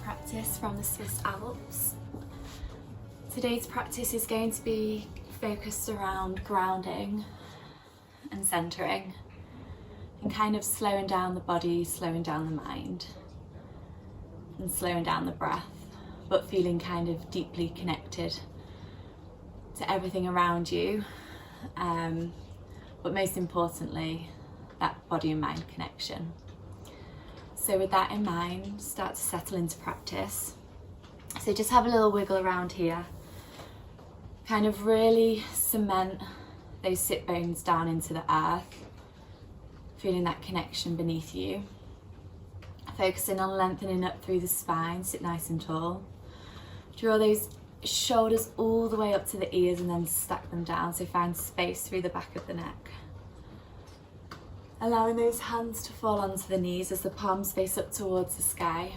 practice from the Swiss Alps. Today's practice is going to be focused around grounding and centering and kind of slowing down the body, slowing down the mind and slowing down the breath, but feeling kind of deeply connected to everything around you, but most importantly, that body and mind connection. So with that in mind, start to settle into practice. So just have a little wiggle around here. Kind of really cement those sit bones down into the earth, feeling that connection beneath you. Focusing on lengthening up through the spine, sit nice and tall. Draw those shoulders all the way up to the ears and then stack them down, so find space through the back of the neck. Allowing those hands to fall onto the knees as the palms face up towards the sky.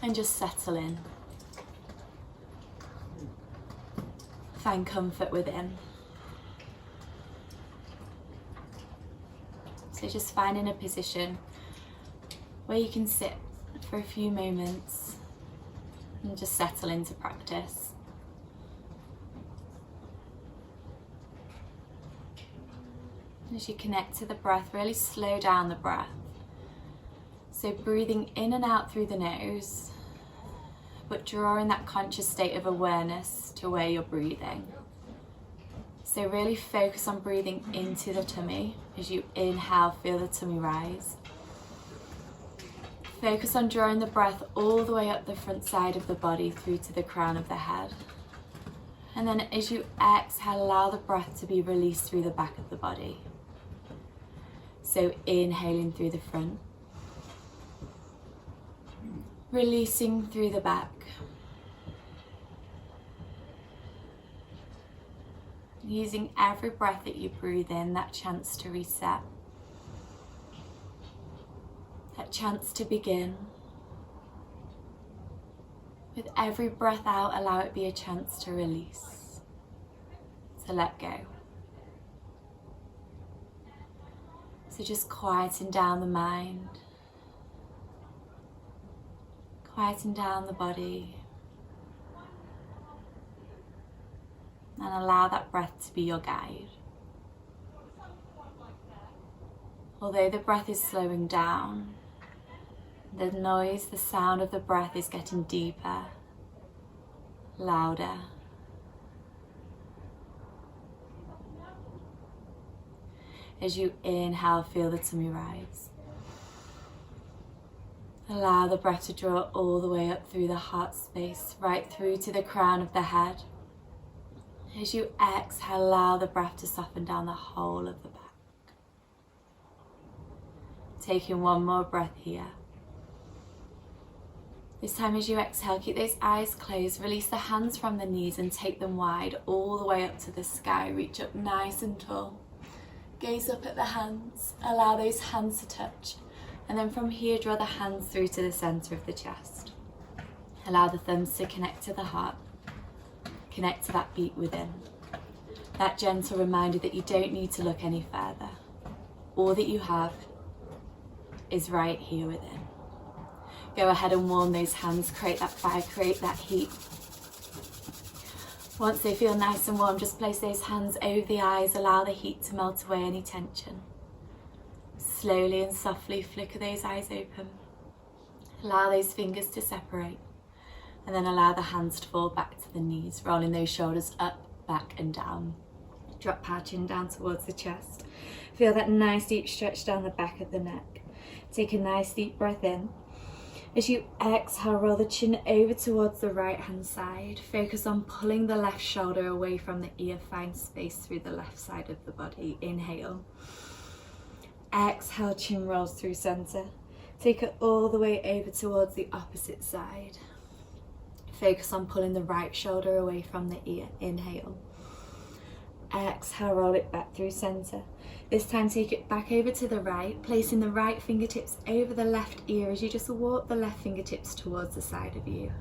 And just settle in. Find comfort within. So just finding a position where you can sit for a few moments and just settle into practice. As you connect to the breath, really slow down the breath. So breathing in and out through the nose, but drawing that conscious state of awareness to where you're breathing. So really focus on breathing into the tummy. As you inhale, feel the tummy rise. Focus on drawing the breath all the way up the front side of the body through to the crown of the head. And then as you exhale, allow the breath to be released through the back of the body. So inhaling through the front, releasing through the back. Using every breath that you breathe in, that chance to reset, that chance to begin. With every breath out, allow it be a chance to release, to let go. So just quieting down the mind, quieting down the body, and allow that breath to be your guide. Although the breath is slowing down, the noise, the sound of the breath is getting deeper, louder. As you inhale, feel the tummy rise. Allow the breath to draw all the way up through the heart space, right through to the crown of the head. As you exhale, allow the breath to soften down the whole of the back. Taking one more breath here. This time as you exhale, keep those eyes closed, release the hands from the knees and take them wide all the way up to the sky. Reach up nice and tall. Gaze up at the hands, allow those hands to touch. And then from here, draw the hands through to the center of the chest. Allow the thumbs to connect to the heart. Connect to that beat within. That gentle reminder that you don't need to look any further. All that you have is right here within. Go ahead and warm those hands, create that fire, create that heat. Once they feel nice and warm, just place those hands over the eyes, allow the heat to melt away any tension. Slowly and softly flicker those eyes open. Allow those fingers to separate. And then allow the hands to fall back to the knees, rolling those shoulders up, back and down. Drop our chin down towards the chest. Feel that nice deep stretch down the back of the neck. Take a nice deep breath in. As you exhale, roll the chin over towards the right hand side. Focus on pulling the left shoulder away from the ear. Find space through the left side of the body. Inhale. Exhale, chin rolls through center. Take it all the way over towards the opposite side. Focus on pulling the right shoulder away from the ear. Inhale. Exhale, roll it back through center. This time take it back over to the right, placing the right fingertips over the left ear as you just walk the left fingertips towards the side of you.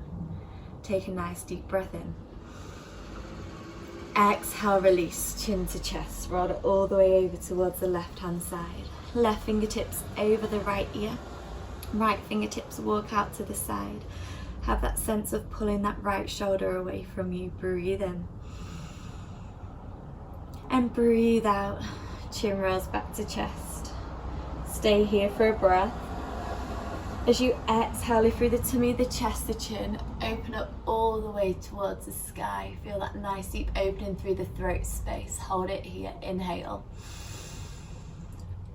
Take a nice deep breath in. Exhale, release, chin to chest. Roll it all the way over towards the left hand side. Left fingertips over the right ear. Right fingertips walk out to the side. Have that sense of pulling that right shoulder away from you. Breathe in. And breathe out. Chin rolls back to chest. Stay here for a breath. As you exhale through the tummy, the chest, the chin, open up all the way towards the sky. Feel that nice deep opening through the throat space. Hold it here. Inhale.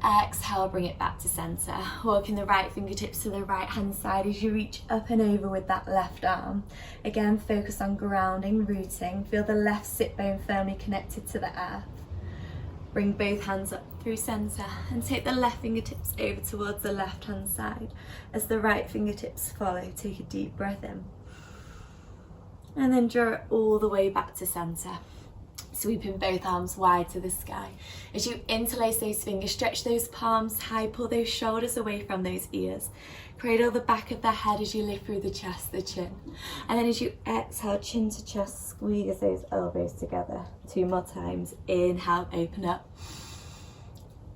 Exhale, bring it back to center. Walking the right fingertips to the right hand side as you reach up and over with that left arm. Again, focus on grounding, rooting. Feel the left sit bone firmly connected to the earth. Bring both hands up through center and take the left fingertips over towards the left hand side. As the right fingertips follow, take a deep breath in. And then draw it all the way back to center. Sweeping both arms wide to the sky. As you interlace those fingers, stretch those palms high, pull those shoulders away from those ears. Cradle the back of the head as you lift through the chest, the chin. And then as you exhale, chin to chest, squeeze those elbows together. 2 more times. Inhale, open up.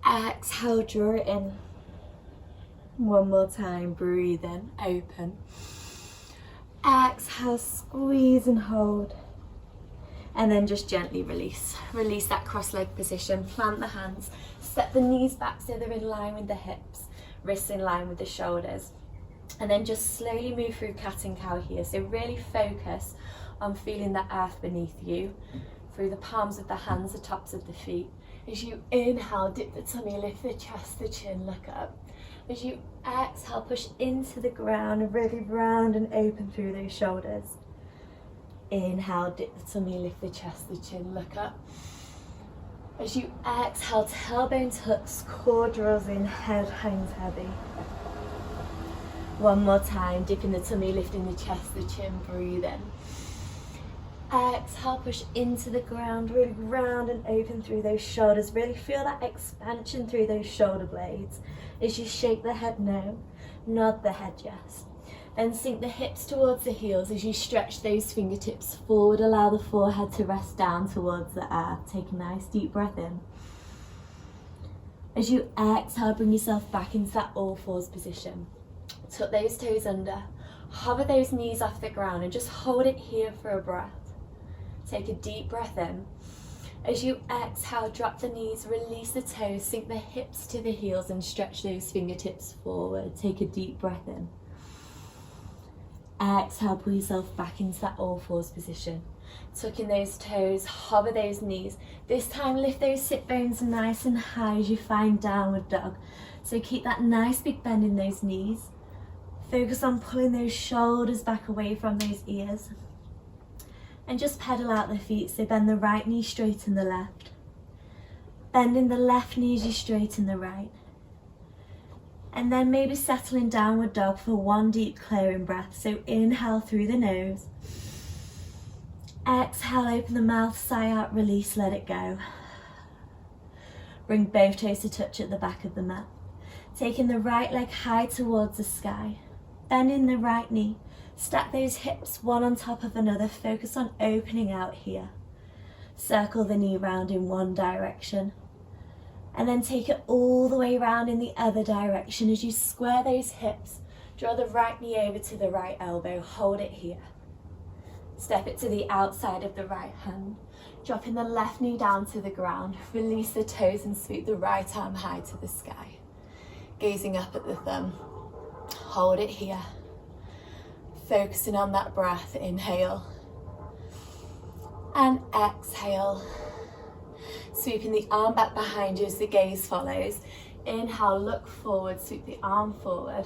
Exhale, draw it in. 1 more time, breathe in, open. Exhale, squeeze and hold. And then just gently release. Release that cross leg position, plant the hands, step the knees back so they're in line with the hips, wrists in line with the shoulders. And then just slowly move through cat and cow here. So really focus on feeling the earth beneath you, through the palms of the hands, the tops of the feet. As you inhale, dip the tummy, lift the chest, the chin, look up. As you exhale, push into the ground, really round and open through those shoulders. Inhale, dip the tummy, lift the chest, the chin, look up. As you exhale, tailbone tucks, core draws in, head hangs heavy. 1 more time, dipping the tummy, lifting the chest, the chin, breathe in. Exhale, push into the ground, really round and open through those shoulders. Really feel that expansion through those shoulder blades. As you shake the head no, nod the head yes. Then sink the hips towards the heels as you stretch those fingertips forward. Allow the forehead to rest down towards the earth. Take a nice deep breath in. As you exhale, bring yourself back into that all fours position. Tuck those toes under. Hover those knees off the ground and just hold it here for a breath. Take a deep breath in. As you exhale, drop the knees, release the toes, sink the hips to the heels and stretch those fingertips forward. Take a deep breath in. Exhale, pull yourself back into that all fours position. Tucking those toes, hover those knees. This time lift those sit bones nice and high as you find downward dog. So keep that nice big bend in those knees. Focus on pulling those shoulders back away from those ears. And just pedal out the feet, so bend the right knee, straighten the left. Bending the left knee as you straighten the right. And then maybe settle in downward dog for 1 deep clearing breath. So inhale through the nose. Exhale, open the mouth, sigh out, release, let it go. Bring both toes to touch at the back of the mat. Taking the right leg high towards the sky. Bending the right knee. Stack those hips one on top of another. Focus on opening out here. Circle the knee round in one direction. And then take it all the way around in the other direction. As you square those hips, draw the right knee over to the right elbow, hold it here. Step it to the outside of the right hand, dropping the left knee down to the ground, release the toes and sweep the right arm high to the sky. Gazing up at the thumb, hold it here. Focusing on that breath, inhale and exhale. Sweeping the arm back behind you as the gaze follows. Inhale, look forward, sweep the arm forward.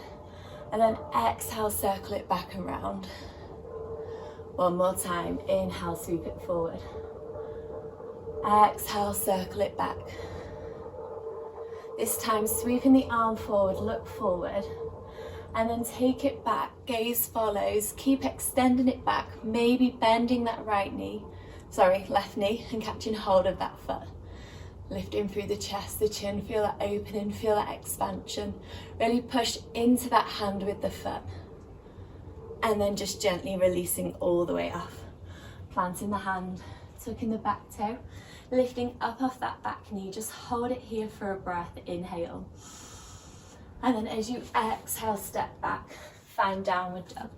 And then exhale, circle it back around. 1 more time. Inhale, sweep it forward. Exhale, circle it back. This time, sweeping the arm forward, look forward. And then take it back, gaze follows. Keep extending it back, maybe bending that left knee and catching hold of that foot. Lifting through the chest, the chin, feel that opening, feel that expansion. Really push into that hand with the foot. And then just gently releasing all the way off. Planting the hand, tucking the back toe, lifting up off that back knee. Just hold it here for a breath, inhale. And then as you exhale, step back, find downward dog.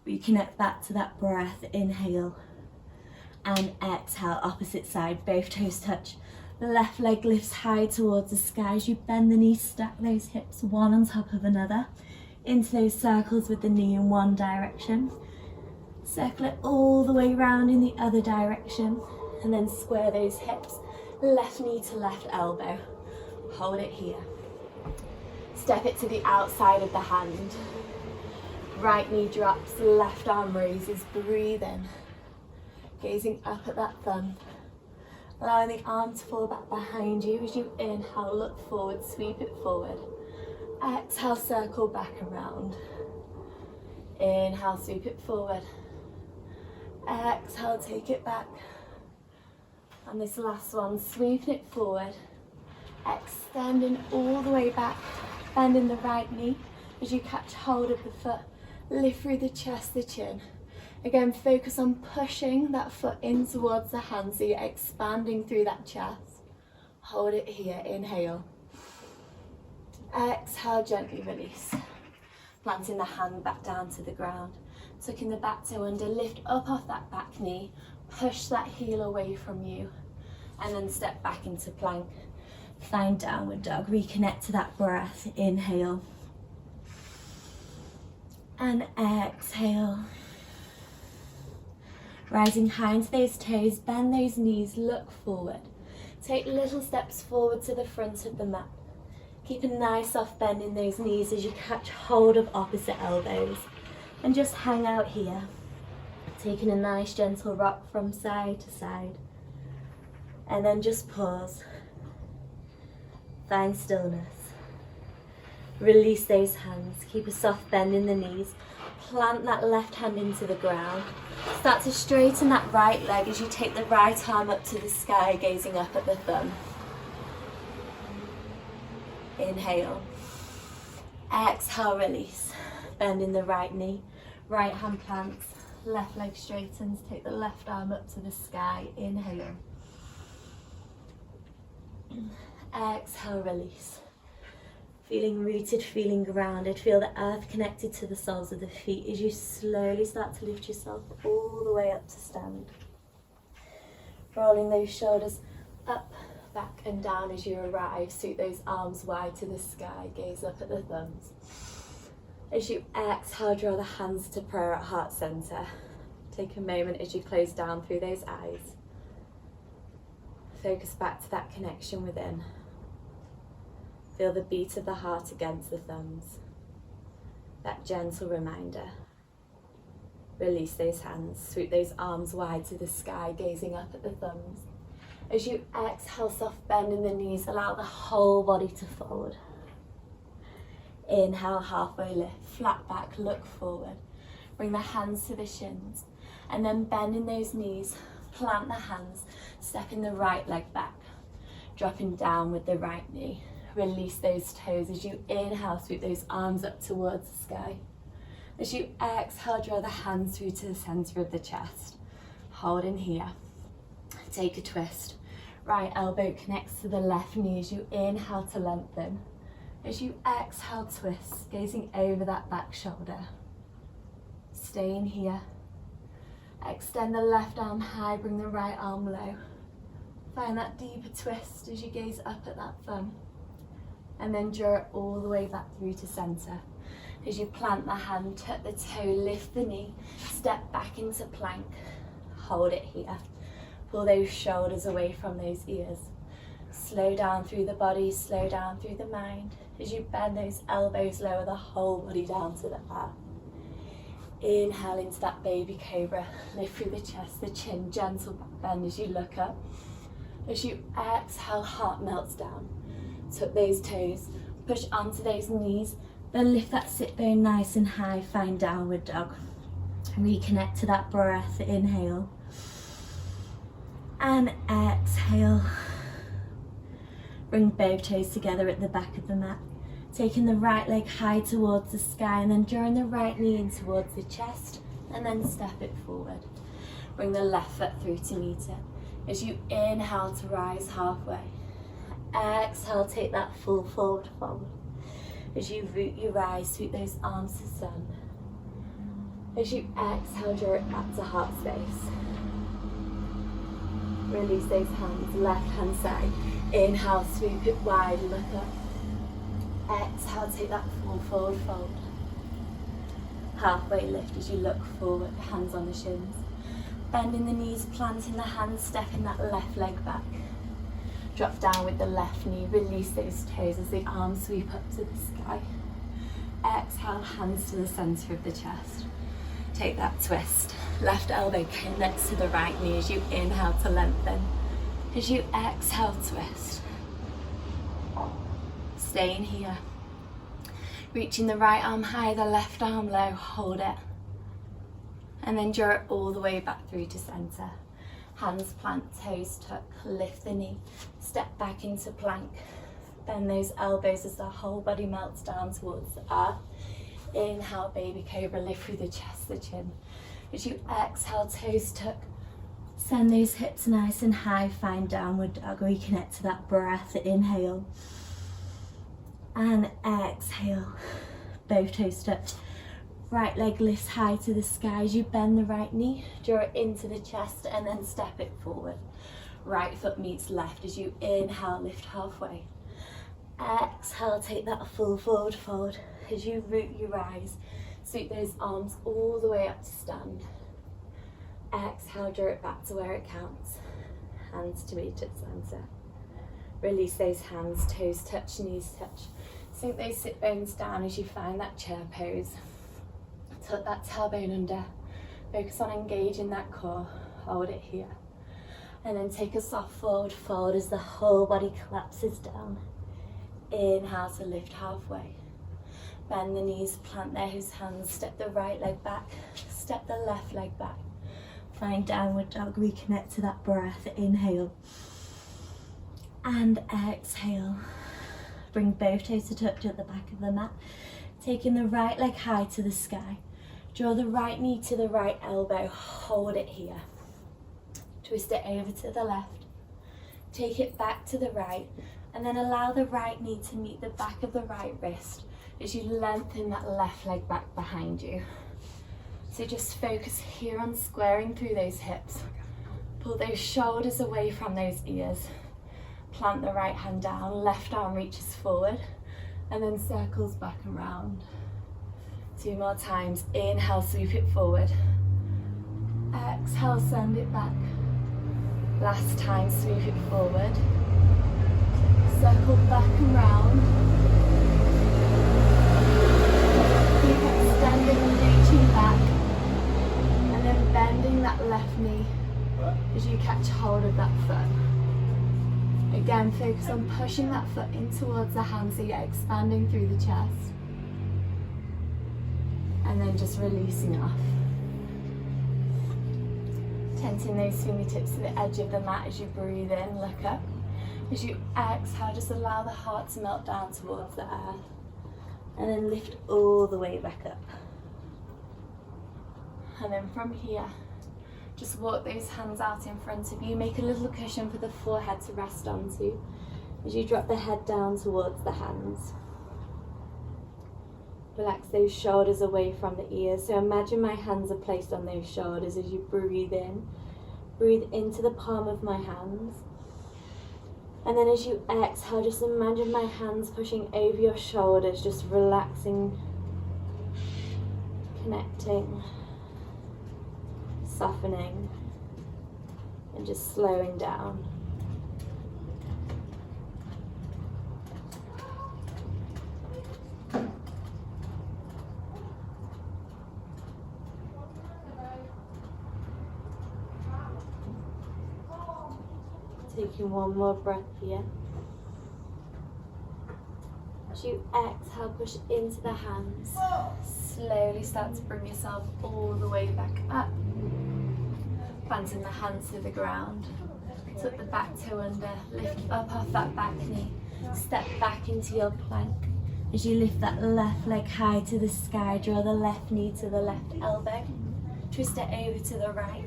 Reconnect back to that breath, inhale. And exhale, opposite side, both toes touch. Left leg lifts high towards the sky as you bend the knees, stack those hips one on top of another. Into those circles with the knee in one direction. Circle it all the way round in the other direction. And then square those hips, left knee to left elbow. Hold it here. Step it to the outside of the hand. Right knee drops, left arm raises, breathe in. Gazing up at that thumb. Allowing the arm to fall back behind you as you inhale, look forward, sweep it forward. Exhale, circle back around. Inhale, sweep it forward. Exhale, take it back. And this last one, sweeping it forward. Extending all the way back, bending the right knee as you catch hold of the foot. Lift through the chest, the chin. Again, focus on pushing that foot in towards the hand so you're expanding through that chest. Hold it here, inhale. Exhale, gently release. Planting the hand back down to the ground. Tucking the back toe under, lift up off that back knee. Push that heel away from you. And then step back into plank. Find downward dog, reconnect to that breath, inhale. And exhale. Rising high into those toes, bend those knees, look forward. Take little steps forward to the front of the mat. Keep a nice soft bend in those knees as you catch hold of opposite elbows. And just hang out here. Taking a nice gentle rock from side to side. And then just pause. Find stillness. Release those hands. Keep a soft bend in the knees. Plant that left hand into the ground. Start to straighten that right leg as you take the right arm up to the sky, gazing up at the thumb. Inhale. Exhale, release. Bend in the right knee. Right hand plants. Left leg straightens. Take the left arm up to the sky. Inhale. Exhale, release. Feeling rooted, feeling grounded. Feel the earth connected to the soles of the feet as you slowly start to lift yourself all the way up to stand. Rolling those shoulders up, back and down as you arrive. Sweep those arms wide to the sky. Gaze up at the thumbs. As you exhale, draw the hands to prayer at heart center. Take a moment as you close down through those eyes. Focus back to that connection within. Feel the beat of the heart against the thumbs. That gentle reminder. Release those hands, sweep those arms wide to the sky, gazing up at the thumbs. As you exhale, soft bend in the knees, allow the whole body to fold. Inhale, halfway lift, flat back, look forward. Bring the hands to the shins, and then bend in those knees, plant the hands, stepping the right leg back, dropping down with the right knee. Release those toes as you inhale, sweep those arms up towards the sky. As you exhale, draw the hands through to the center of the chest. Hold in here. Take a twist. Right elbow connects to the left knee as you inhale to lengthen. As you exhale, twist, gazing over that back shoulder. Stay in here. Extend the left arm high, bring the right arm low. Find that deeper twist as you gaze up at that thumb. And then draw it all the way back through to center. As you plant the hand, tuck the toe, lift the knee, step back into plank. Hold it here. Pull those shoulders away from those ears. Slow down through the body, slow down through the mind. As you bend those elbows, lower the whole body down to the earth. Inhale into that baby cobra. Lift through the chest, the chin, gentle back bend as you look up. As you exhale, heart melts down. Tuck those toes, push onto those knees, then lift that sit bone nice and high, find downward dog. Reconnect to that breath, inhale. And exhale. Bring both toes together at the back of the mat. Taking the right leg high towards the sky and then drawing the right knee in towards the chest and then step it forward. Bring the left foot through to meet it. As you inhale to rise halfway. Exhale, take that full forward fold. As you root, you rise, sweep those arms to sun. As you exhale, draw it back to heart space. Release those hands, left hand side. Inhale, sweep it wide, look up. Exhale, take that full forward fold. Halfway lift as you look forward, hands on the shins. Bending the knees, planting the hands, stepping that left leg back. Drop down with the left knee, release those toes as the arms sweep up to the sky. Exhale, hands to the center of the chest. Take that twist. Left elbow connects to the right knee as you inhale to lengthen. As you exhale, twist. Staying here. Reaching the right arm high, the left arm low, hold it. And then draw it all the way back through to center. Hands plant, toes tuck, lift the knee. Step back into plank. Bend those elbows as the whole body melts down towards the earth. Inhale, baby cobra, lift through the chest, the chin. As you exhale, toes tuck. Send those hips nice and high, find downward dog. Reconnect to that breath, inhale. And exhale, both toes touch. Right leg lifts high to the sky as you bend the right knee, draw it into the chest and then step it forward. Right foot meets left as you inhale, lift halfway. Exhale, take that full forward fold. As you root, you rise. Sweep those arms all the way up to stand. Exhale, draw it back to where it counts. Hands to reach at center. Release those hands, toes touch, knees touch. Sink those sit bones down as you find that chair pose. Tuck that tailbone under. Focus on engaging that core. Hold it here. And then take a soft forward fold as the whole body collapses down. Inhale to lift halfway. Bend the knees, plant those hands, step the right leg back, step the left leg back. Find downward dog, reconnect to that breath. Inhale. And exhale. Bring both toes to touch at the back of the mat. Taking the right leg high to the sky. Draw the right knee to the right elbow. Hold it here. Twist it over to the left. Take it back to the right. And then allow the right knee to meet the back of the right wrist as you lengthen that left leg back behind you. So just focus here on squaring through those hips. Pull those shoulders away from those ears. Plant the right hand down, left arm reaches forward and then circles back and round. 2 more times. Inhale, sweep it forward. Exhale, send it back. Last time, sweep it forward. Circle back and round. Keep extending and reaching back. And then bending that left knee as you catch hold of that foot. Again, focus on pushing that foot in towards the hands so you're expanding through the chest. And then just releasing off. Tenting those fingertips to the edge of the mat as you breathe in, look up. As you exhale, just allow the heart to melt down towards the earth. And then lift all the way back up. And then from here, just walk those hands out in front of you. Make a little cushion for the forehead to rest onto as you drop the head down towards the hands. Relax those shoulders away from the ears. So imagine my hands are placed on those shoulders as you breathe in. Breathe into the palm of my hands. And then as you exhale, just imagine my hands pushing over your shoulders, just relaxing, connecting, softening, and just slowing down. Taking one more breath here. As you exhale, push into the hands. Slowly start to bring yourself all the way back up. Planting the hands to the ground. Tuck the back toe under. Lift up off that back knee. Step back into your plank. As you lift that left leg high to the sky, draw the left knee to the left elbow. Twist it over to the right.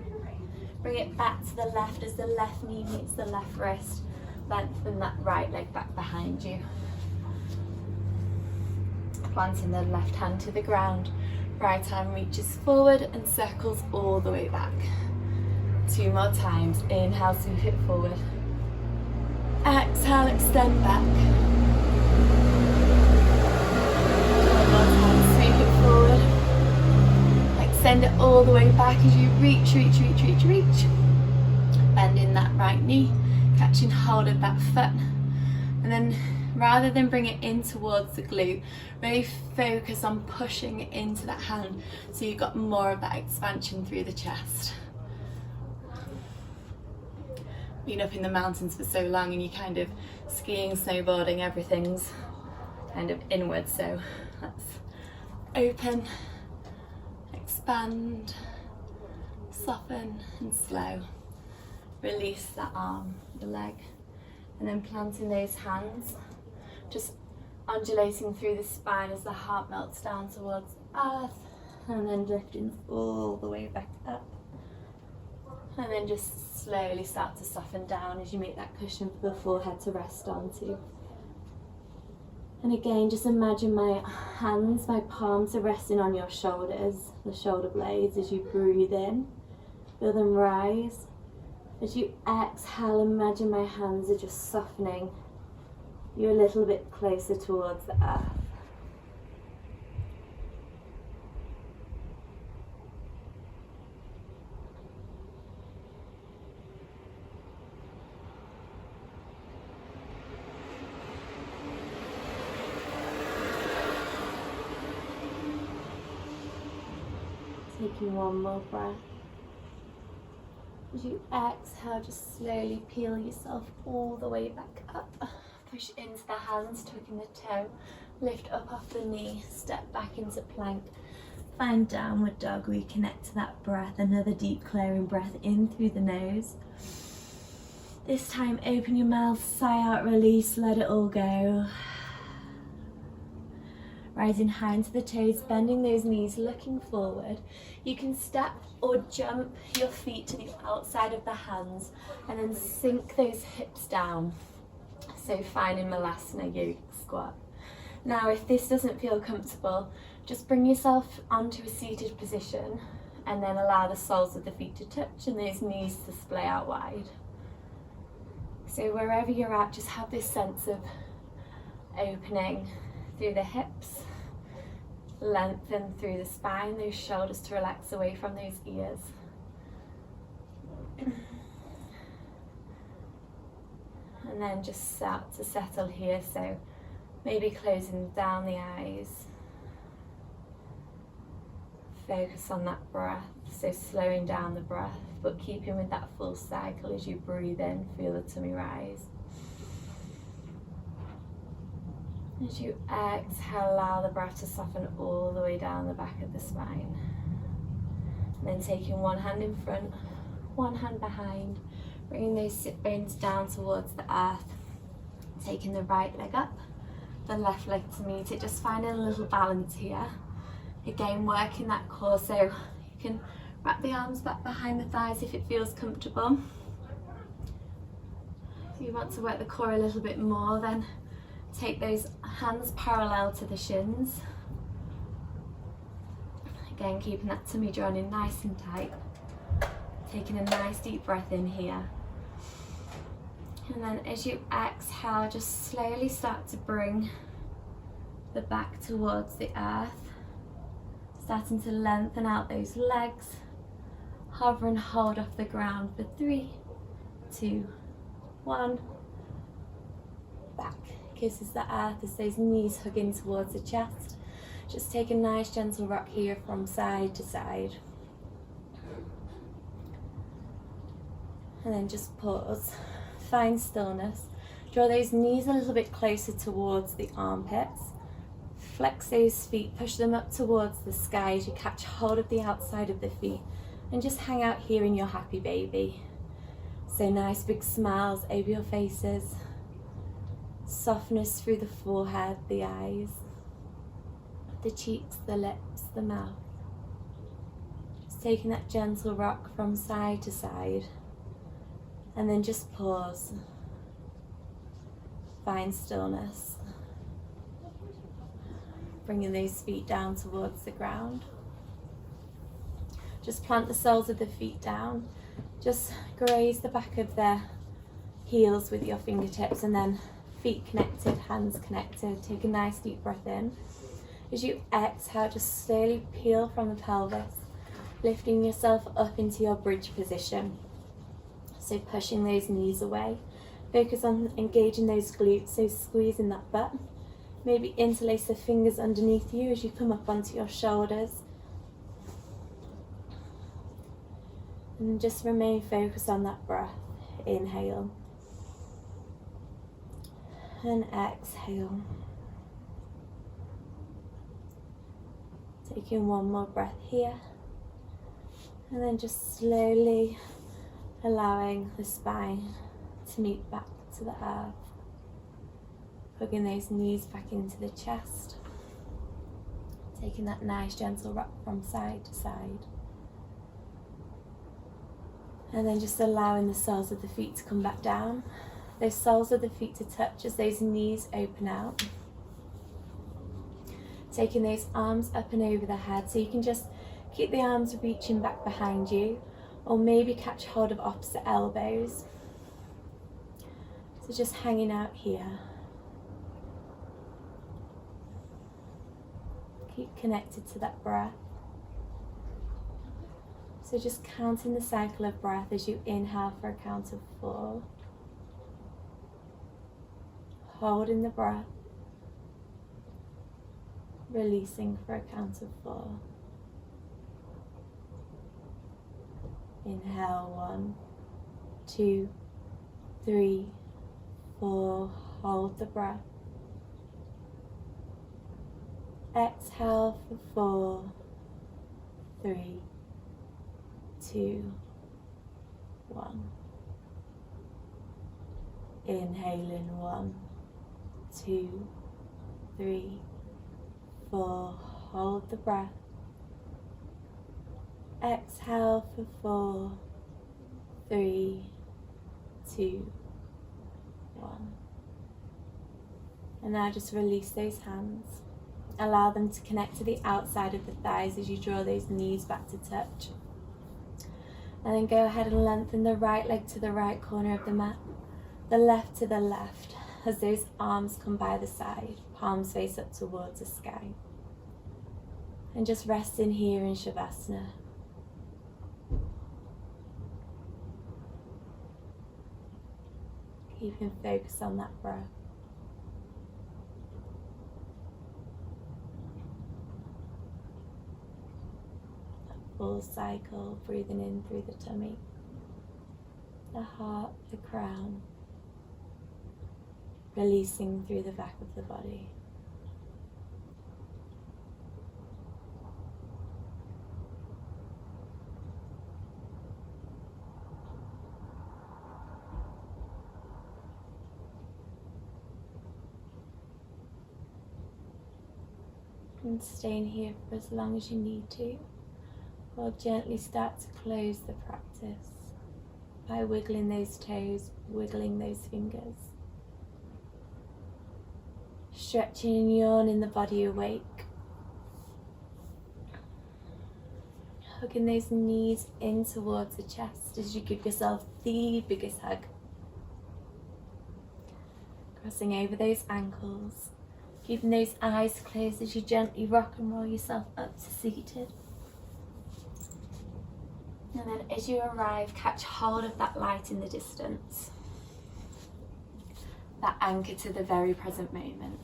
Bring it back to the left as the left knee meets the left wrist. Lengthen that right leg back behind you. planting the left hand to the ground. Right arm reaches forward and circles all the way back. 2 more times. Inhale, sweep it forward. Exhale, extend back. 1 more time, sweep it forward. Extend it all the way back as you reach, reach, reach, reach, reach. Bending that right knee, catching hold of that foot. And then rather than bring it in towards the glute, really focus on pushing it into that hand so you've got more of that expansion through the chest. Been up in the mountains for so long and you're kind of skiing, snowboarding, everything's kind of inward, so let's open, expand, soften and slow. Release that arm, the leg, and then planting those hands, just undulating through the spine as the heart melts down towards earth, and then lifting all the way back up. And then just slowly start to soften down as you make that cushion for the forehead to rest onto. And again, just imagine my hands, my palms are resting on your shoulders, the shoulder blades, as you breathe in. Feel them rise. As you exhale, imagine my hands are just softening you a little bit closer towards the earth. Taking one more breath. As you exhale, just slowly peel yourself all the way back up. Push into the hands, tucking the toe. Lift up off the knee, step back into plank. Find downward dog, reconnect to that breath. Another deep clearing breath in through the nose. This time open your mouth, sigh out, release, let it all go. Rising high into the toes, bending those knees, looking forward. You can step or jump your feet to the outside of the hands and then sink those hips down. So fine in Malasana yogic squat. Now if this doesn't feel comfortable, just bring yourself onto a seated position and then allow the soles of the feet to touch and those knees to splay out wide. So wherever you're at, just have this sense of opening through the hips, lengthen through the spine, those shoulders to relax away from those ears. And then just start to settle here, so maybe closing down the eyes. Focus on that breath, so slowing down the breath, but keeping with that full cycle as you breathe in, feel the tummy rise. As you exhale, allow the breath to soften all the way down the back of the spine. And then taking one hand in front, one hand behind, bringing those sit bones down towards the earth. Taking the right leg up, the left leg to meet it, just finding a little balance here. Again, working that core, so you can wrap the arms back behind the thighs if it feels comfortable. If you want to work the core a little bit more, then take those hands parallel to the shins. Again, keeping that tummy drawn in nice and tight. Taking a nice deep breath in here. And then as you exhale, just slowly start to bring the back towards the earth. Starting to lengthen out those legs. Hover and hold off the ground for 3, 2, 1. Back. Kisses the earth as those knees hug in towards the chest. Just take a nice gentle rock here from side to side. And then just pause. Find stillness. Draw those knees a little bit closer towards the armpits. Flex those feet, push them up towards the sky as you catch hold of the outside of the feet. And just hang out here in your happy baby. So nice big smiles over your faces. Softness through the forehead, the eyes, the cheeks, the lips, the mouth. Just taking that gentle rock from side to side. And then just pause. Find stillness. bringing those feet down towards the ground. Just plant the soles of the feet down. Just graze the back of the heels with your fingertips, and then feet connected, hands connected. Take a nice deep breath in. As you exhale, just slowly peel from the pelvis, lifting yourself up into your bridge position. So pushing those knees away. Focus on engaging those glutes, so squeezing that butt. Maybe interlace the fingers underneath you as you come up onto your shoulders. And just remain focused on that breath. Inhale. And exhale. Taking one more breath here. And then just slowly allowing the spine to meet back to the earth. Hugging those knees back into the chest. Taking that nice gentle rock from side to side. And then just allowing the soles of the feet to come back down. Those soles of the feet to touch as those knees open out. Taking those arms up and over the head, so you can just keep the arms reaching back behind you, or maybe catch hold of opposite elbows. So just hanging out here. Keep connected to that breath. So just counting the cycle of breath as you inhale for a count of 4. Holding the breath. Releasing for a count of 4. Inhale 1, 2, 3, 4. Hold the breath. Exhale for 4, 3, 2, 1. Inhaling 1, 2, 3, 4. Hold the breath. Exhale for 4, 3, 2, 1. And now just release those hands. Allow them to connect to the outside of the thighs as you draw those knees back to touch. And then go ahead and lengthen the right leg to the right corner of the mat, the left to the left, as those arms come by the side, palms face up towards the sky. And just rest in here in Shavasana. Keeping focus on that breath. Full cycle, breathing in through the tummy, the heart, the crown, releasing through the back of the body. And staying here for as long as you need to. Or gently start to close the practice by wiggling those toes, wiggling those fingers. Stretching and yawning the body awake. Hugging those knees in towards the chest as you give yourself the biggest hug. Crossing over those ankles. Keeping those eyes closed as you gently rock and roll yourself up to seated. And then as you arrive, catch hold of that light in the distance. That anchor to the very present moment.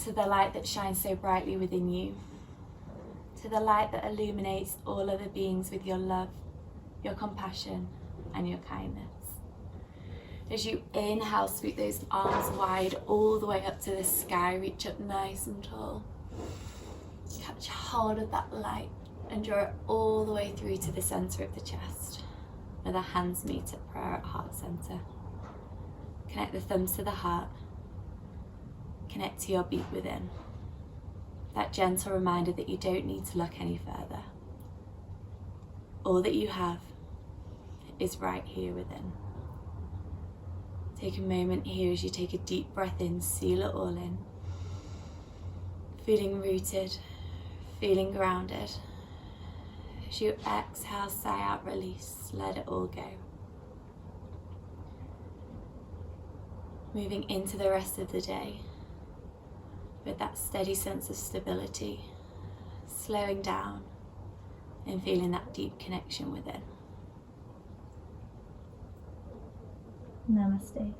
To the light that shines so brightly within you. To the light that illuminates all other beings with your love, your compassion, and your kindness. As you inhale, sweep those arms wide all the way up to the sky, reach up nice and tall. Catch hold of that light and draw it all the way through to the centre of the chest, where the hands meet at prayer at heart centre. Connect the thumbs to the heart. Connect to your beat within. That gentle reminder that you don't need to look any further. All that you have is right here within. Take a moment here as you take a deep breath in, seal it all in. Feeling rooted, feeling grounded. As you exhale, sigh out, release, let it all go. Moving into the rest of the day with that steady sense of stability, slowing down and feeling that deep connection within. Namaste.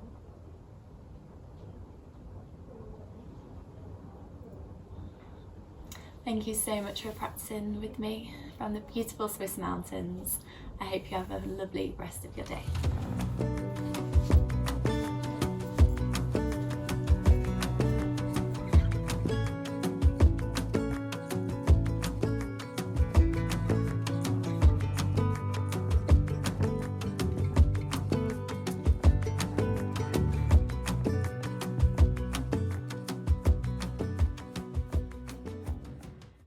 Thank you so much for practicing with me from the beautiful Swiss mountains. I hope you have a lovely rest of your day.